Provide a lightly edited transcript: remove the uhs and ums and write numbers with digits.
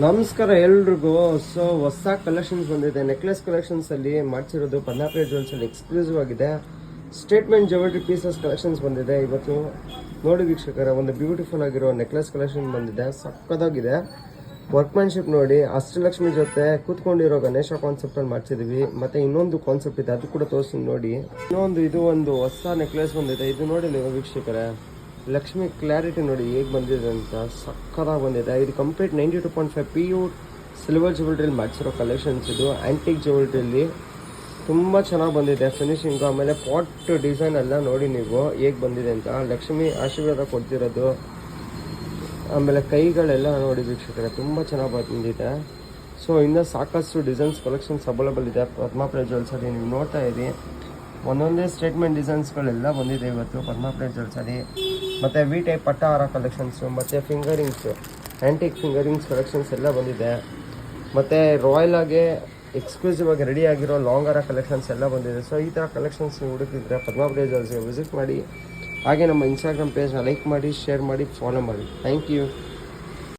ನಮಸ್ಕಾರ ಎಲ್ರಿಗೂ. ಸೊ ಹೊಸ ಕಲೆಕ್ಷನ್ಸ್ ಬಂದಿದೆ. ನೆಕ್ಲೆಸ್ ಕಲೆಕ್ಷನ್ಸ್ ಅಲ್ಲಿ ಮಾಡ್ಸಿರೋದು ಪದ್ಮಾವತಿ ಜ್ಯುವೆಲ್ಸ್ ಅಲ್ಲಿ ಎಕ್ಸ್ಕ್ಲೂಸಿವ್ ಆಗಿದೆ. ಸ್ಟೇಟ್ಮೆಂಟ್ ಜ್ಯುವೆಲರಿ ಪೀಸಸ್ ಕಲೆಕ್ಷನ್ಸ್ ಬಂದಿದೆ. ಇವತ್ತು ನೋಡಿ ವೀಕ್ಷಕರ, ಒಂದು ಬ್ಯೂಟಿಫುಲ್ ಆಗಿರೋ ನೆಕ್ಲೆಸ್ ಕಲೆಕ್ಷನ್ ಬಂದಿದೆ. ಸಕ್ಕದಾಗಿದೆ. ವರ್ಕ್ಮ್ಯಾನ್ಶಿಪ್ ನೋಡಿ. ಅಷ್ಟಲಕ್ಷ್ಮಿ ಜೊತೆ ಕೂತ್ಕೊಂಡಿರೋ ಗಣೇಶ ಕಾನ್ಸೆಪ್ಟ್ ಅಲ್ಲಿ ಮಾಡ್ಸಿದೀವಿ. ಮತ್ತೆ ಇನ್ನೊಂದು ಕಾನ್ಸೆಪ್ಟ್ ಇದೆ, ಅದು ಕೂಡ ತೋರಿಸ್ತೀನಿ ನೋಡಿ. ಇದು ಒಂದು ಹೊಸ ನೆಕ್ಲೆಸ್ ಬಂದಿದೆ. ಇದು ನೋಡಿ ವೀಕ್ಷಕರೇ, ಲಕ್ಷ್ಮಿ ಕ್ಲಾರಿಟಿ ನೋಡಿ ಹೇಗೆ ಬಂದಿದೆ ಅಂತ. ಸಕ್ಕದಾಗಿ ಬಂದಿದೆ. ಇದು ಕಂಪ್ಲೀಟ್ 92.5 ಪ್ಯೂರ್ ಸಿಲ್ವರ್ ಜ್ಯುವೆಲ್ರಿಯಲ್ಲಿ ಮಾಡಿಸಿರೋ ಕಲೆಕ್ಷನ್ಸ್. ಇದು ಆ್ಯಂಟಿಕ್ ಜ್ಯುವೆಲ್ರಿಯಲ್ಲಿ ತುಂಬ ಚೆನ್ನಾಗಿ ಬಂದಿದೆ ಫಿನಿಶಿಂಗು. ಆಮೇಲೆ ಪಾಟ್ ಡಿಸೈನ್ ಎಲ್ಲ ನೋಡಿ ನೀವು ಹೇಗೆ ಬಂದಿದೆ ಅಂತ. ಲಕ್ಷ್ಮಿ ಆಶೀರ್ವಾದ ಕೊಡ್ತಿರೋದು. ಆಮೇಲೆ ಕೈಗಳೆಲ್ಲ ನೋಡಿ ವೀಕ್ಷಕರೇ, ತುಂಬ ಚೆನ್ನಾಗಿ ಬಂದಿದೆ. ಸೊ ಇನ್ನೂ ಸಾಕಷ್ಟು ಡಿಸೈನ್ಸ್ ಕಲೆಕ್ಷನ್ಸ್ ಅವೈಲೇಬಲ್ ಇದೆ ಪದ್ಮಾವತಿ ಜ್ಯುವೆಲ್ಸಲ್ಲಿ. ನೀವು ನೋಡ್ತಾ ಇರಿ, ಒಂದೊಂದೇ ಸ್ಟೇಟ್ಮೆಂಟ್ ಡಿಸೈನ್ಸ್ಗಳೆಲ್ಲ ಬಂದಿದೆ ಇವತ್ತು ಪದ್ಮಾವತಿ ಜ್ಯುವೆಲ್ಸಲ್ಲಿ. ಮತ್ತು ವಿ ಟೈಪ್ ಪಟ್ಟಹಾರ ಕಲೆಕ್ಷನ್ಸು, ಮತ್ತು ಫಿಂಗರಿಂಗ್ಸು, ಆ್ಯಂಟಿಕ್ ಫಿಂಗರಿಂಗ್ಸ್ ಕಲೆಕ್ಷನ್ಸ್ ಎಲ್ಲ ಬಂದಿದೆ. ಮತ್ತು ರಾಯಲ್ ಆಗಿ ಎಕ್ಸ್ಕ್ಲೂಸಿವ್ ಆಗಿ ರೆಡಿ ಆಗಿರೋ ಲಾಂಗ್ ಹಾರ ಕಲೆಕ್ಷನ್ಸ್ ಎಲ್ಲ ಬಂದಿದೆ. ಸೊ ಈ ಥರ ಕಲೆಕ್ಷನ್ಸ್ ಹುಡುಕಿದ್ರೆ ಪದ್ಮಾವತಿ ಜ್ಯುವೆಲ್ಸ್ಗೆ ವಿಸಿಟ್ ಮಾಡಿ. ಹಾಗೆ ನಮ್ಮ ಇನ್ಸ್ಟಾಗ್ರಾಮ್ ಪೇಜ್ನ ಲೈಕ್ ಮಾಡಿ, ಶೇರ್ ಮಾಡಿ, ಫಾಲೋ ಮಾಡಿ. Thank you.